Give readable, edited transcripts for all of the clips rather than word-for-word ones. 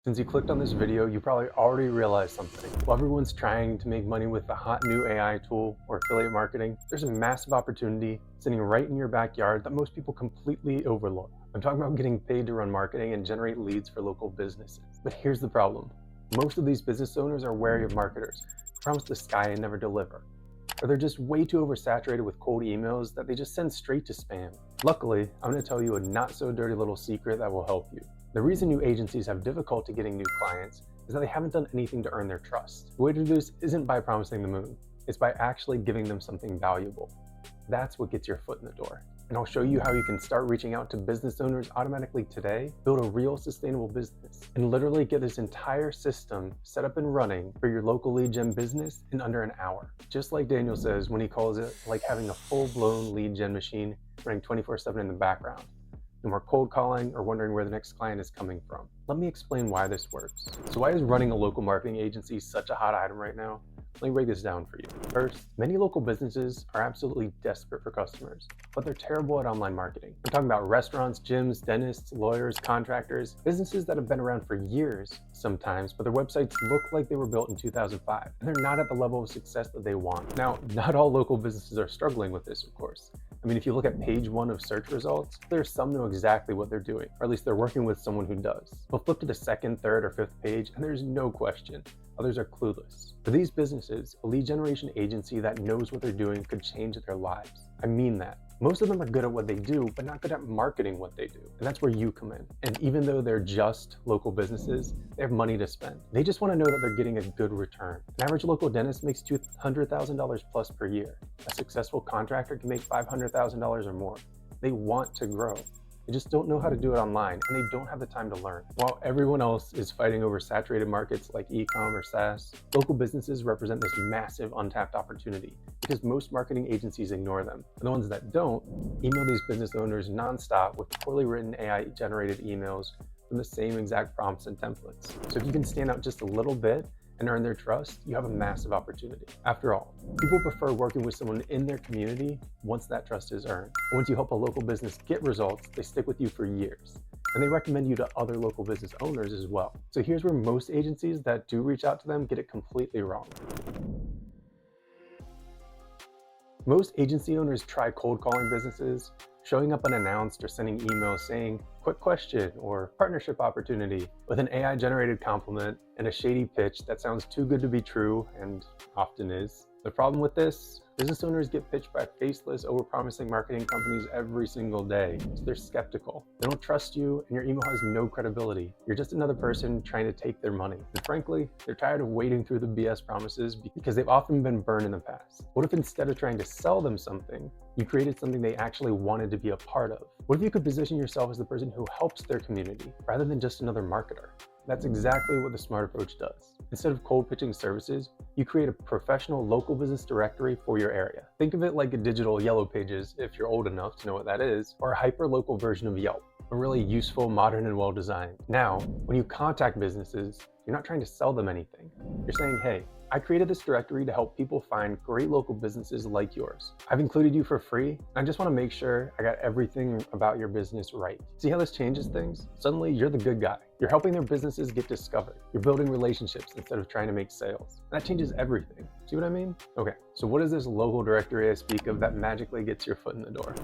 Since you clicked on this video, you probably already realized something. While everyone's trying to make money with the hot new AI tool or affiliate marketing, there's a massive opportunity sitting right in your backyard that most people completely overlook. I'm talking about getting paid to run marketing and generate leads for local businesses. But here's the problem. Most of these business owners are wary of marketers who promise the sky and never deliver. Or they're just way too oversaturated with cold emails that they just send straight to spam. Luckily, I'm going to tell you a not so dirty little secret that will help you. The reason new agencies have difficulty getting new clients is that they haven't done anything to earn their trust. The way to do this isn't by promising the moon, it's by actually giving them something valuable. That's what gets your foot in the door. And I'll show you how you can start reaching out to business owners automatically today, build a real sustainable business, and literally get this entire system set up and running for your local lead gen business in under an hour. Just like Daniel says when he calls it like having a full-blown lead gen machine running 24/7 in the background. No more cold calling or wondering where the next client is coming from. Let me explain why this works. So why is running a local marketing agency such a hot item right now? Let me break this down for you. First, many local businesses are absolutely desperate for customers, but they're terrible at online marketing. I'm talking about restaurants, gyms, dentists, lawyers, contractors, businesses that have been around for years sometimes, but their websites look like they were built in 2005, and they're not at the level of success that they want. Now, not all local businesses are struggling with this, of course. I mean, if you look at page 1 of search results, there's some know exactly what they're doing, or at least they're working with someone who does. They'll flip to the second, third, or fifth page, and there's no question. Others are clueless. For these businesses, a lead generation agency that knows what they're doing could change their lives. I mean that. Most of them are good at what they do, but not good at marketing what they do. And that's where you come in. And even though they're just local businesses, they have money to spend. They just want to know that they're getting a good return. An average local dentist makes $200,000 plus per year. A successful contractor can make $500,000 or more. They want to grow. They just don't know how to do it online, and they don't have the time to learn. While everyone else is fighting over saturated markets like e-com or SaaS, local businesses represent this massive untapped opportunity because most marketing agencies ignore them. And the ones that don't email these business owners nonstop with poorly written AI-generated emails from the same exact prompts and templates. So if you can stand out just a little bit and earn their trust, you have a massive opportunity. After all, people prefer working with someone in their community once that trust is earned. Once you help a local business get results, they stick with you for years. And they recommend you to other local business owners as well. So here's where most agencies that do reach out to them get it completely wrong. Most agency owners try cold calling businesses, showing up unannounced or sending emails saying, "Quick question" or "partnership opportunity" with an AI-generated compliment and a shady pitch that sounds too good to be true and often is. The problem with this, business owners get pitched by faceless, overpromising marketing companies every single day, so they're skeptical. They don't trust you, and your email has no credibility. You're just another person trying to take their money. And frankly, they're tired of wading through the BS promises because they've often been burned in the past. What if instead of trying to sell them something, you created something they actually wanted to be a part of? What if you could position yourself as the person who helps their community, rather than just another marketer? That's exactly what the smart approach does. Instead of cold pitching services, you create a professional local business directory for your area. Think of it like a digital Yellow Pages, if you're old enough to know what that is, or a hyper-local version of Yelp, but really useful, modern, and well-designed. Now, when you contact businesses, you're not trying to sell them anything. You're saying, "Hey, I created this directory to help people find great local businesses like yours. I've included you for free, and I just want to make sure I got everything about your business right." See how this changes things? Suddenly, you're the good guy. You're helping their businesses get discovered. You're building relationships instead of trying to make sales. And that changes everything. See what I mean? Okay, so what is this local directory I speak of that magically gets your foot in the door?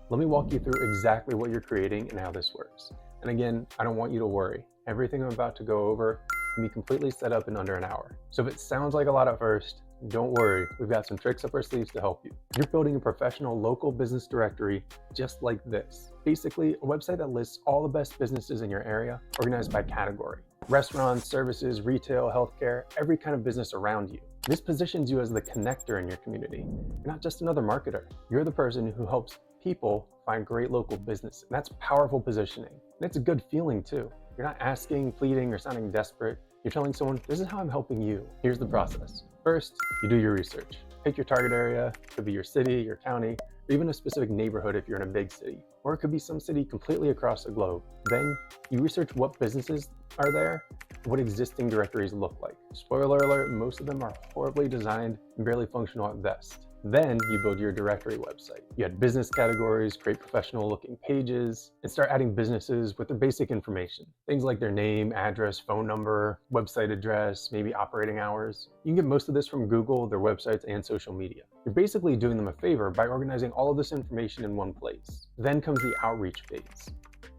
Let me walk you through exactly what you're creating and how this works. And again, I don't want you to worry. Everything I'm about to go over can be completely set up in under an hour. So if it sounds like a lot at first, don't worry, we've got some tricks up our sleeves to help you. You're building a professional local business directory just like this. Basically, a website that lists all the best businesses in your area, organized by category. Restaurants, services, retail, healthcare, every kind of business around you. This positions you as the connector in your community. You're not just another marketer. You're the person who helps people find great local business. And that's powerful positioning. And it's a good feeling too. You're not asking, pleading, or sounding desperate. You're telling someone, "This is how I'm helping you." Here's the process. First, you do your research. Pick your target area. It could be your city, your county, or even a specific neighborhood if you're in a big city. Or it could be some city completely across the globe. Then you research what businesses are there, what existing directories look like. Spoiler alert, most of them are horribly designed and barely functional at best. Then you build your directory website. You add business categories, create professional looking pages, and start adding businesses with their basic information. Things like their name, address, phone number, website address, maybe operating hours. You can get most of this from Google, their websites, and social media. You're basically doing them a favor by organizing all of this information in one place. Then comes the outreach phase.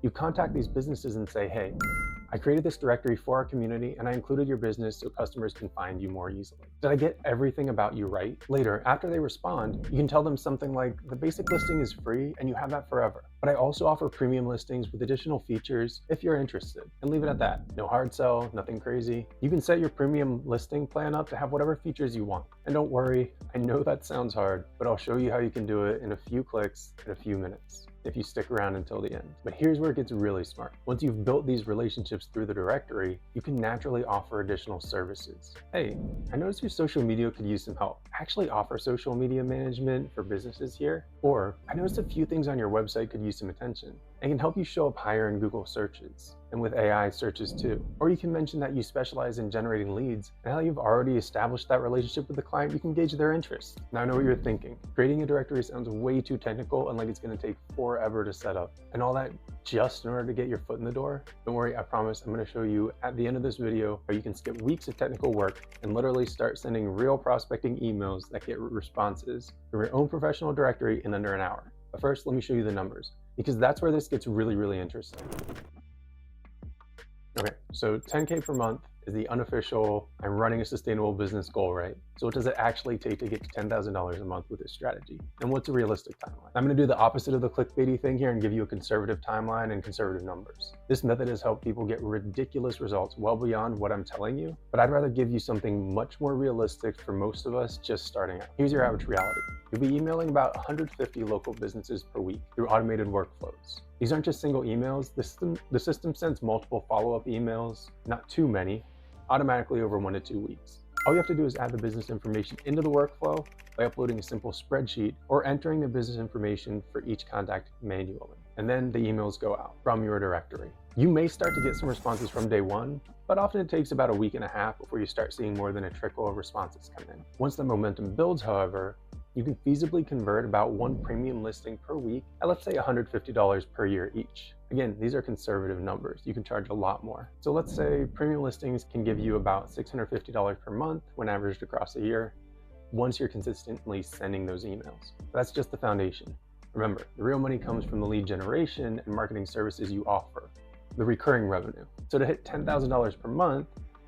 You contact these businesses and say, hey, I created this directory for our community and I included your business so customers can find you more easily. Did I get everything about you right? Later, after they respond, you can tell them something like, the basic listing is free and you have that forever. But I also offer premium listings with additional features if you're interested. And leave it at that. No hard sell, nothing crazy. You can set your premium listing plan up to have whatever features you want. And don't worry, I know that sounds hard, but I'll show you how you can do it in a few clicks in a few minutes, if you stick around until the end. But here's where it gets really smart. Once you've built these relationships through the directory, you can naturally offer additional services. Hey, I noticed your social media could use some help. I actually offer social media management for businesses here. Or, I noticed a few things on your website could use some attention and can help you show up higher in Google searches and with AI searches too. Or you can mention that you specialize in generating leads, and how you've already established that relationship with the client, you can gauge their interest. Now I know what you're thinking. Creating a directory sounds way too technical and like it's gonna take forever to set up. And all that just in order to get your foot in the door? Don't worry, I promise I'm gonna show you at the end of this video how you can skip weeks of technical work and literally start sending real prospecting emails that get responses from your own professional directory in under an hour. But first, let me show you the numbers, because that's where this gets really, really interesting. Okay, so 10K per month is the unofficial, I'm running a sustainable business goal, right? So what does it actually take to get to $10,000 a month with this strategy? And what's a realistic timeline? I'm gonna do the opposite of the clickbaity thing here and give you a conservative timeline and conservative numbers. This method has helped people get ridiculous results well beyond what I'm telling you, but I'd rather give you something much more realistic for most of us just starting out. Here's your average reality. You'll be emailing about 150 local businesses per week through automated workflows. These aren't just single emails. The system sends multiple follow-up emails, not too many, automatically over 1 to 2 weeks. All you have to do is add the business information into the workflow by uploading a simple spreadsheet or entering the business information for each contact manually. And then the emails go out from your directory. You may start to get some responses from day one, but often it takes about a week and a half before you start seeing more than a trickle of responses come in. Once the momentum builds, however, you can feasibly convert about 1 premium listing per week at, let's say, $150 per year each. Again, these are conservative numbers. You can charge a lot more. So let's say premium listings can give you about $650 per month when averaged across a year, once you're consistently sending those emails. That's just the foundation. Remember, the real money comes from the lead generation and marketing services you offer, the recurring revenue. So to hit $10,000 per month,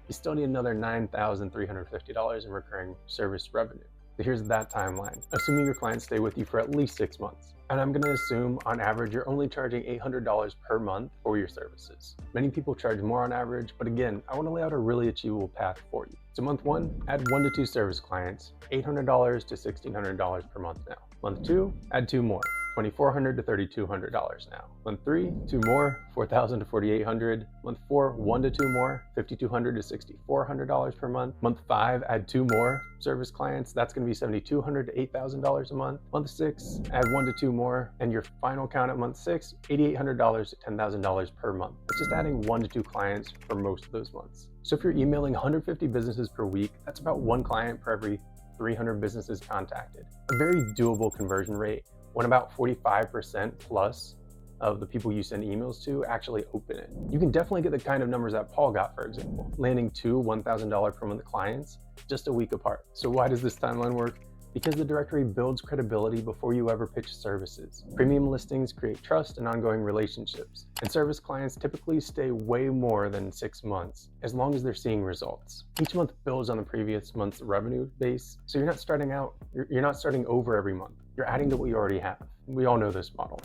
you still need another $9,350 in recurring service revenue. So here's that timeline, assuming your clients stay with you for at least 6 months. And I'm gonna assume on average, you're only charging $800 per month for your services. Many people charge more on average, but again, I wanna lay out a really achievable path for you. So month 1, add 1 to 2 service clients, $800 to $1,600 per month now. Month 2, add 2 more, $2,400 to $3,200 now. Month 3, 2 more, $4,000 to $4,800. Month 4, 1 to 2 more, $5,200 to $6,400 per month. Month 5, add 2 more service clients. That's going to be $7,200 to $8,000 a month. Month 6, add 1 to 2 more, and your final count at month 6, $8,800 to $10,000 per month. That's just adding 1 to 2 clients for most of those months. So if you're emailing 150 businesses per week, that's about 1 client per every 300 businesses contacted. A very doable conversion rate, when about 45% plus of the people you send emails to actually open it. You can definitely get the kind of numbers that Paul got, for example, landing 2 $1,000 per month clients just a week apart. So why does this timeline work? Because the directory builds credibility before you ever pitch services. Premium listings create trust and ongoing relationships, and service clients typically stay way more than 6 months, as long as they're seeing results. Each month builds on the previous month's revenue base, so you're not starting over every month. You're adding to what you already have. We all know this model.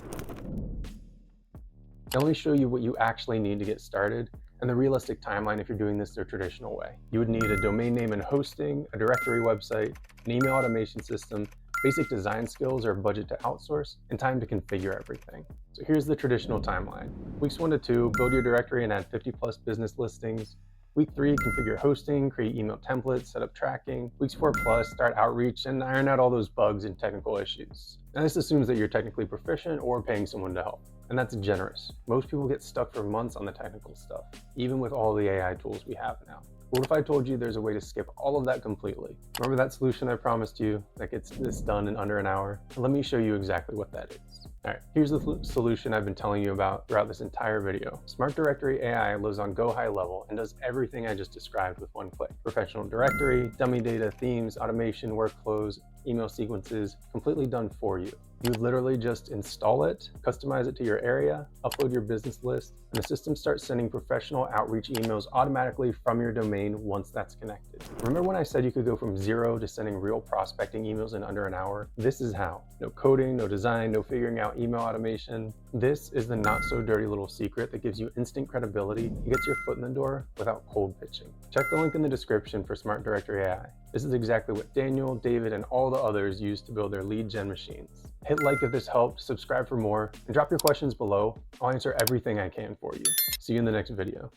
Now let me show you what you actually need to get started and the realistic timeline if you're doing this the traditional way. You would need a domain name and hosting, a directory website, an email automation system, basic design skills or a budget to outsource, and time to configure everything. So here's the traditional timeline. Weeks 1 to 2, build your directory and add 50 plus business listings. Week 3, configure hosting, create email templates, set up tracking. Weeks 4 plus, start outreach and iron out all those bugs and technical issues. Now this assumes that you're technically proficient or paying someone to help. And that's generous. Most people get stuck for months on the technical stuff, even with all the AI tools we have now. What if I told you there's a way to skip all of that completely? Remember that solution I promised you that gets this done in under an hour? Let me show you exactly what that is. All right, here's the solution I've been telling you about throughout this entire video. Smart Directory AI lives on Go High Level and does everything I just described with one click. Professional directory, dummy data, themes, automation, workflows, email sequences, completely done for you. You literally just install it, customize it to your area, upload your business list, and the system starts sending professional outreach emails automatically from your domain once that's connected. Remember when I said you could go from zero to sending real prospecting emails in under an hour? This is how. No coding, no design, no figuring out email automation. This is the not so dirty little secret that gives you instant credibility and gets your foot in the door without cold pitching. Check the link in the description for Smart Directory AI. This is exactly what Daniel, David, and all the others use to build their lead gen machines. Hit like if this helped, subscribe for more, and drop your questions below. I'll answer everything I can for you. See you in the next video.